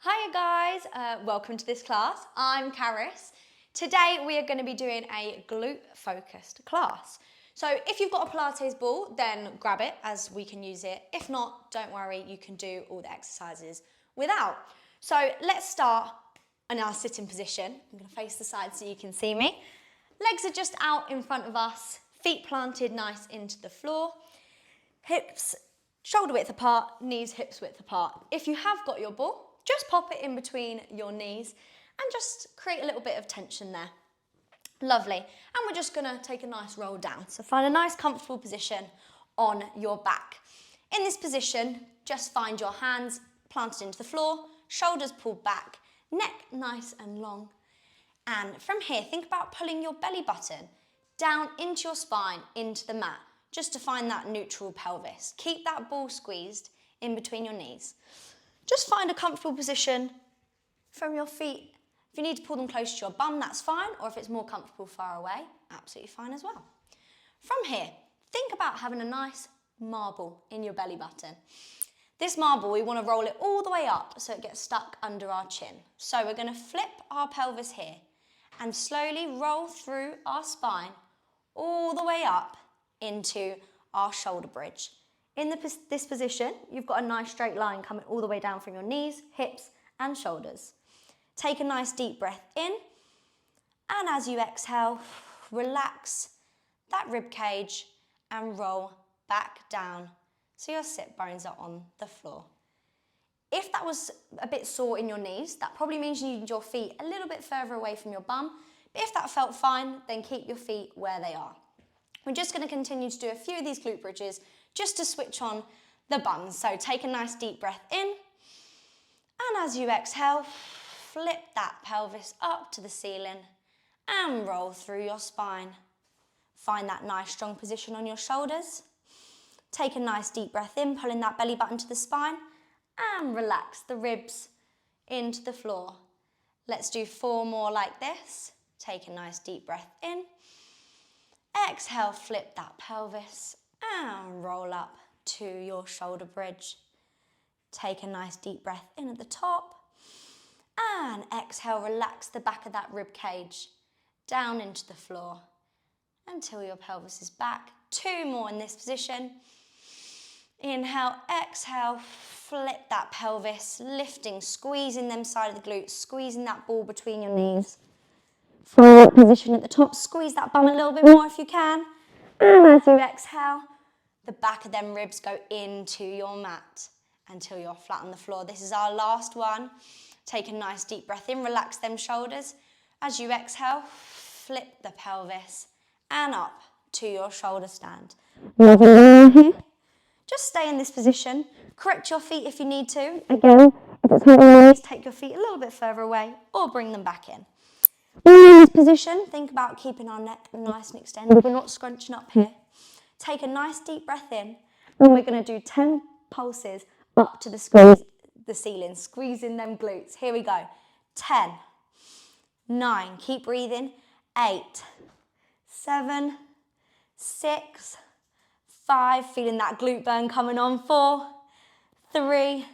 Hiya guys, welcome to this class. I'm Karis. Today we are going to be doing a glute focused class. So if you've got a Pilates ball, then grab it as we can use it. If not, don't worry, you can do all the exercises without. So let's start in our sitting position. I'm going to face the side so you can see me. Legs are just out in front of us, feet planted nice into the floor, hips shoulder width apart, knees hips width apart. If you have got your ball, just pop it in between your knees and just create a little bit of tension there. Lovely. And we're just going to take a nice roll down. So find a nice comfortable position on your back. In this position, just find your hands planted into the floor, shoulders pulled back, neck nice and long. And from here, think about pulling your belly button down into your spine, into the mat, just to find that neutral pelvis. Keep that ball squeezed in between your knees. Just find a comfortable position from your feet. If you need to pull them close to your bum, that's fine, or if it's more comfortable far away, absolutely fine as well. From here, think about having a nice marble in your belly button. This marble, we want to roll it all the way up so it gets stuck under our chin. So we're going to flip our pelvis here and slowly roll through our spine all the way up into our shoulder bridge. In this position, you've got a nice straight line coming all the way down from your knees, hips and shoulders. Take a nice deep breath in, and as you exhale, relax that rib cage and roll back down so your sit bones are on the floor. If that was a bit sore in your knees, that probably means you need your feet a little bit further away from your bum. But if that felt fine, then keep your feet where they are. We're just going to continue to do a few of these glute bridges just to switch on the buns. So take a nice deep breath in, and as you exhale, flip that pelvis up to the ceiling and roll through your spine. Find that nice strong position on your shoulders. Take a nice deep breath in, pulling that belly button to the spine, and relax the ribs into the floor. Let's do 4 more like this. Take a nice deep breath in. Exhale, flip that pelvis and roll up to your shoulder bridge. Take a nice deep breath in at the top, and exhale, relax the back of that rib cage down into the floor until your pelvis is back. 2 more in this position. Inhale, exhale, flip that pelvis, lifting, squeezing them side of the glutes, squeezing that ball between your knees. Forward position at the top, squeeze that bum a little bit more if you can. And as you exhale, the back of them ribs go into your mat until you're flat on the floor. This is our last one. Take a nice deep breath in, relax them shoulders. As you exhale, flip the pelvis and up to your shoulder stand. Just stay in this position. Correct your feet if you need to. Again, if it's hurting your knees, take your feet a little bit further away or bring them back in. When we're in this position, think about keeping our neck nice and extended. We're not scrunching up here. Take a nice deep breath in, and we're going to do 10 pulses up to the ceiling, squeezing them glutes. Here we go. 10, 9, keep breathing. 8, 7, 6, 5, feeling that glute burn coming on. 4, 3,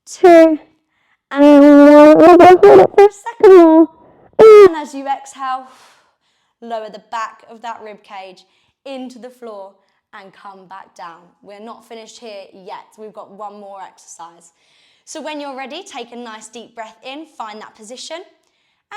2, and 1. We're going to hold it for a second more. And as you exhale, lower the back of that rib cage into the floor and come back down. We're not finished here yet. We've got 1 more exercise. So when you're ready, take a nice deep breath in, find that position.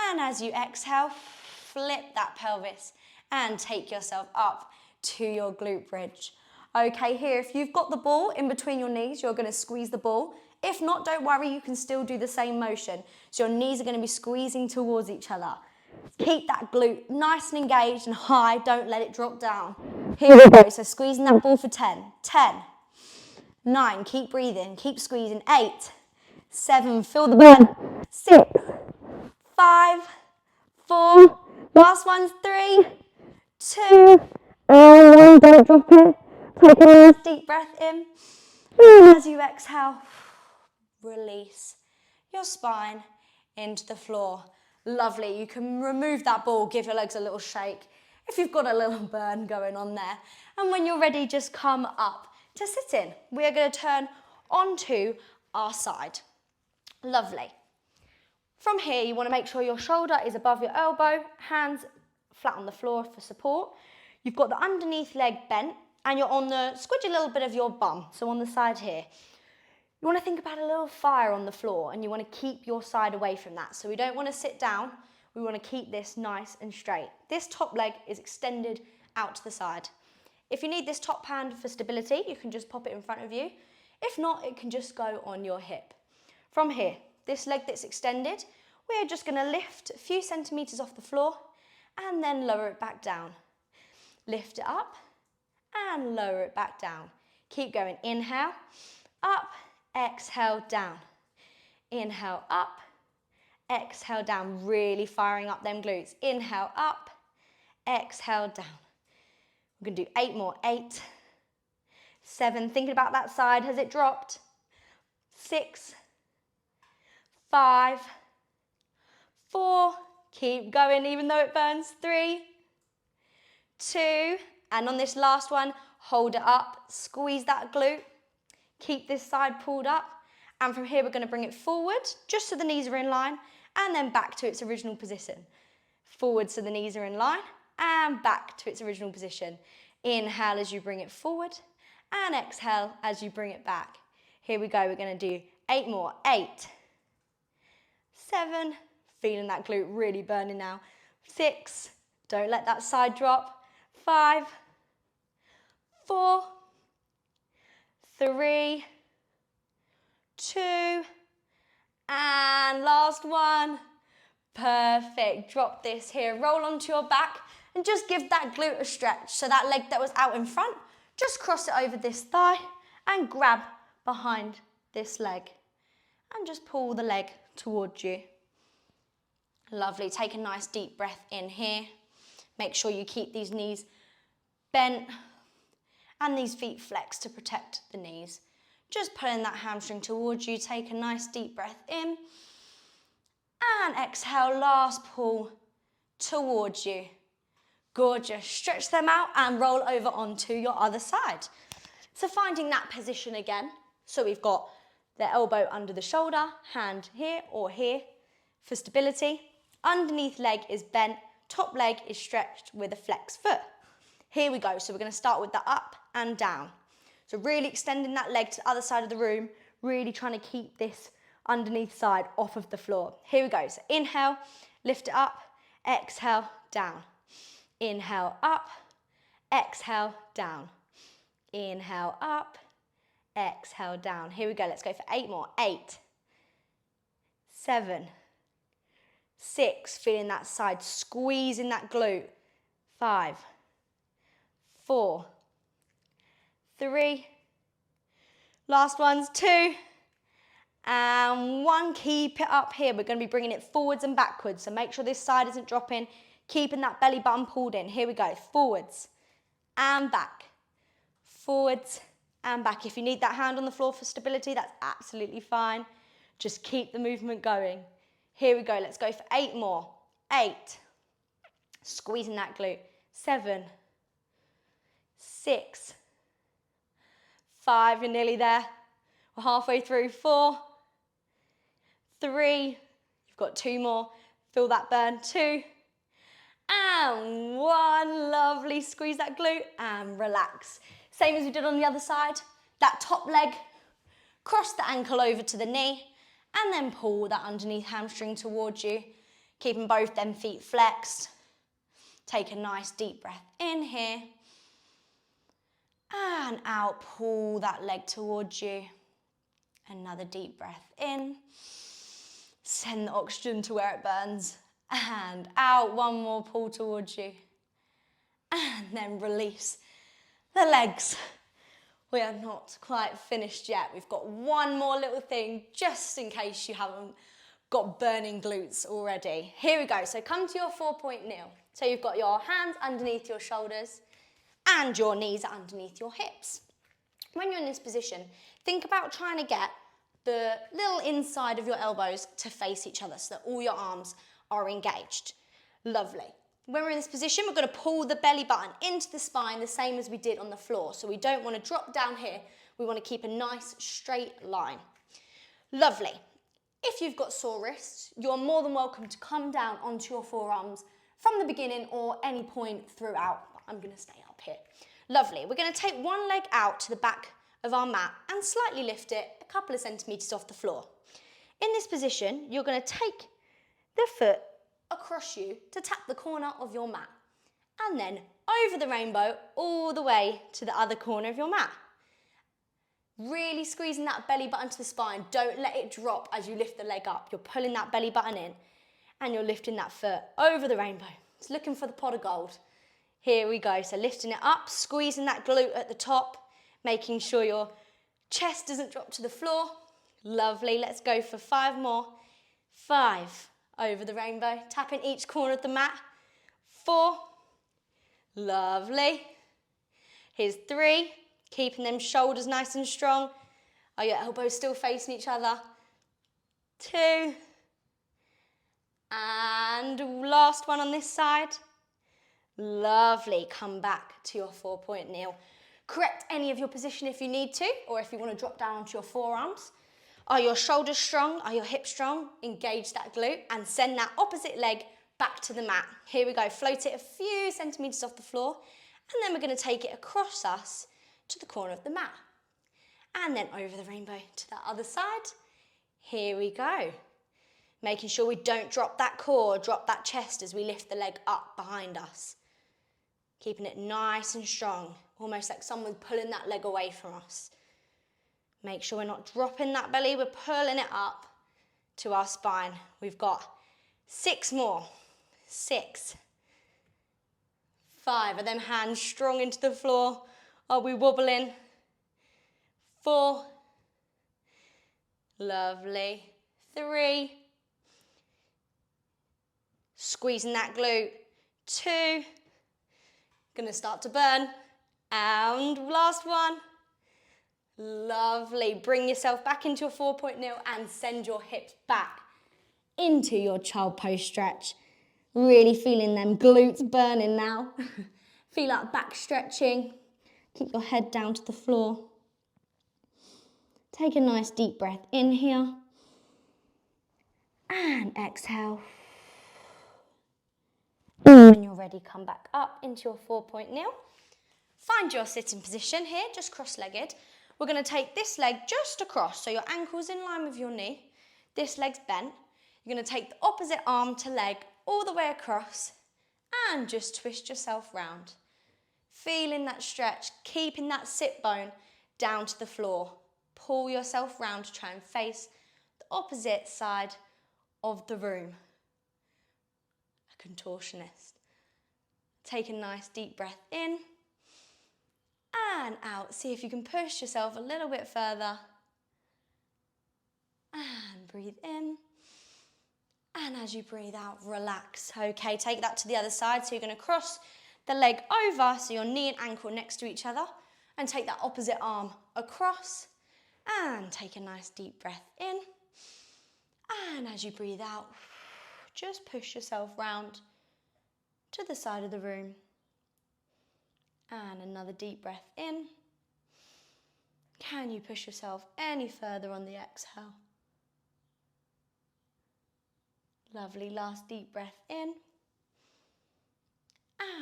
And as you exhale, flip that pelvis and take yourself up to your glute bridge. Okay, here, if you've got the ball in between your knees, you're going to squeeze the ball. If not, don't worry, you can still do the same motion. So your knees are going to be squeezing towards each other. Keep that glute nice and engaged and high. Don't let it drop down. Here we go. So squeezing that ball for 10. 10, 9, keep breathing, keep squeezing. 8, 7, feel the burn. 6, 5, 4, last one's 3, 2, and 1. Don't drop it. Take a nice deep breath in. And as you exhale, release your spine into the floor. Lovely. You can remove that ball, give your legs a little shake if you've got a little burn going on there. And when you're ready, just come up to sit in. We are going to turn onto our side. Lovely. From here, you want to make sure your shoulder is above your elbow, hands flat on the floor for support. You've got the underneath leg bent and you're on the squidgy little bit of your bum, so on the side here. You want to think about a little fire on the floor and you want to keep your side away from that. So we don't want to sit down, we want to keep this nice and straight. This top leg is extended out to the side. If you need this top hand for stability, you can just pop it in front of you. If not, it can just go on your hip. From here, this leg that's extended, we're just going to lift a few centimetres off the floor and then lower it back down. Lift it up and lower it back down. Keep going. Inhale, up, exhale, down. Inhale, up, exhale, down. Really firing up them glutes. Inhale, up, exhale, down. We're going to do 8 more. 8, 7. Thinking about that side. Has it dropped? 6, 5, 4. Keep going even though it burns. 3, 2. And on this last one, hold it up. Squeeze that glute. Keep this side pulled up. And from here, we're going to bring it forward, just so the knees are in line, and then back to its original position. Forward so the knees are in line, and back to its original position. Inhale as you bring it forward, and exhale as you bring it back. Here we go, we're going to do 8 more. 8, 7, feeling that glute really burning now. 6, don't let that side drop. 5, 4, 3, 2, and last one. Perfect. Drop this here, roll onto your back and just give that glute a stretch. So that leg that was out in front, just cross it over this thigh and grab behind this leg and just pull the leg towards you. Lovely. Take a nice deep breath in here. Make sure you keep these knees bent and these feet flexed to protect the knees. Just pulling that hamstring towards you. Take a nice deep breath in. And exhale, last pull towards you. Gorgeous. Stretch them out and roll over onto your other side. So finding that position again. So we've got the elbow under the shoulder, hand here or here for stability. Underneath leg is bent, top leg is stretched with a flexed foot. Here we go. So we're going to start with the up and down. So really extending that leg to the other side of the room, really trying to keep this underneath side off of the floor. Here we go. So inhale, lift it up, exhale, down. Inhale, up, exhale, down. Inhale, up, exhale, down. Here we go. Let's go for 8 more. 8, 7, 6. Feeling that side, squeezing that glute. 5, 4, 3, last one's 2, and 1. Keep it up here. We're going to be bringing it forwards and backwards, so make sure this side isn't dropping, keeping that belly button pulled in. Here we go, forwards and back, forwards and back. If you need that hand on the floor for stability, that's absolutely fine. Just keep the movement going. Here we go, let's go for 8 more. 8, squeezing that glute. 7, 6, 5, you're nearly there. We're halfway through. 4, 3, you've got 2 more. Feel that burn. 2, and 1. Lovely. Squeeze that glute and relax. Same as we did on the other side. That top leg, cross the ankle over to the knee, and then pull that underneath hamstring towards you. Keeping both them feet flexed. Take a nice deep breath in here. And out, pull that leg towards you. Another deep breath in. Send the oxygen to where it burns. And out, 1 more, pull towards you. And then release the legs. We are not quite finished yet. We've got 1 more little thing, just in case you haven't got burning glutes already. Here we go. So come to your 4-point kneel. So you've got your hands underneath your shoulders, and your knees are underneath your hips. When you're in this position, think about trying to get the little inside of your elbows to face each other so that all your arms are engaged. Lovely. When we're in this position, we're going to pull the belly button into the spine the same as we did on the floor. So we don't want to drop down here. We want to keep a nice straight line. Lovely. If you've got sore wrists, you're more than welcome to come down onto your forearms from the beginning or any point throughout. I'm going to stay up here. Lovely. We're going to take one leg out to the back of our mat and slightly lift it a couple of centimetres off the floor. In this position, you're going to take the foot across you to tap the corner of your mat and then over the rainbow all the way to the other corner of your mat. Really squeezing that belly button to the spine. Don't let it drop as you lift the leg up. You're pulling that belly button in and you're lifting that foot over the rainbow. It's looking for the pot of gold. Here we go. So lifting it up, squeezing that glute at the top, making sure your chest doesn't drop to the floor. Lovely. Let's go for 5 more. 5 over the rainbow, tapping each corner of the mat. 4. Lovely. Here's 3. Keeping them shoulders nice and strong. Are your elbows still facing each other? 2. And last one on this side. Lovely. Come back to your 4-point kneel. Correct any of your position if you need to, or if you want to drop down onto your forearms. Are your shoulders strong? Are your hips strong? Engage that glute and send that opposite leg back to the mat. Here we go. Float it a few centimetres off the floor, and then we're going to take it across us to the corner of the mat. And then over the rainbow to that other side. Here we go. Making sure we don't drop that core, drop that chest as we lift the leg up behind us. Keeping it nice and strong, almost like someone's pulling that leg away from us. Make sure we're not dropping that belly, we're pulling it up to our spine. We've got 6 more. 6. 5. Are them hands strong into the floor? Are we wobbling? 4. Lovely. 3. Squeezing that glute. 2. Gonna start to burn. And last one. Lovely. Bring yourself back into a 4-point kneel and send your hips back into your child pose stretch. Really feeling them glutes burning now. Feel that back stretching. Keep your head down to the floor. Take a nice deep breath in here. And exhale. When you're ready, come back up into your 4-point kneel. Find your sitting position here, just cross-legged. We're going to take this leg just across, so your ankle's in line with your knee. This leg's bent. You're going to take the opposite arm to leg all the way across and just twist yourself round. Feeling that stretch, keeping that sit bone down to the floor. Pull yourself round to try and face the opposite side of the room. A contortionist. Take a nice deep breath in and out. See if you can push yourself a little bit further. And breathe in. And as you breathe out, relax. Okay, take that to the other side. So you're going to cross the leg over, so your knee and ankle next to each other, and take that opposite arm across. And take a nice deep breath in. And as you breathe out, just push yourself round to the side of the room. And another deep breath in. Can you push yourself any further on the exhale? Lovely, last deep breath in.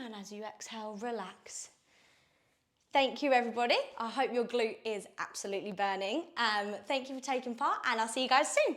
And as you exhale, relax. Thank you, everybody. I hope your glute is absolutely burning. Thank you for taking part, and I'll see you guys soon.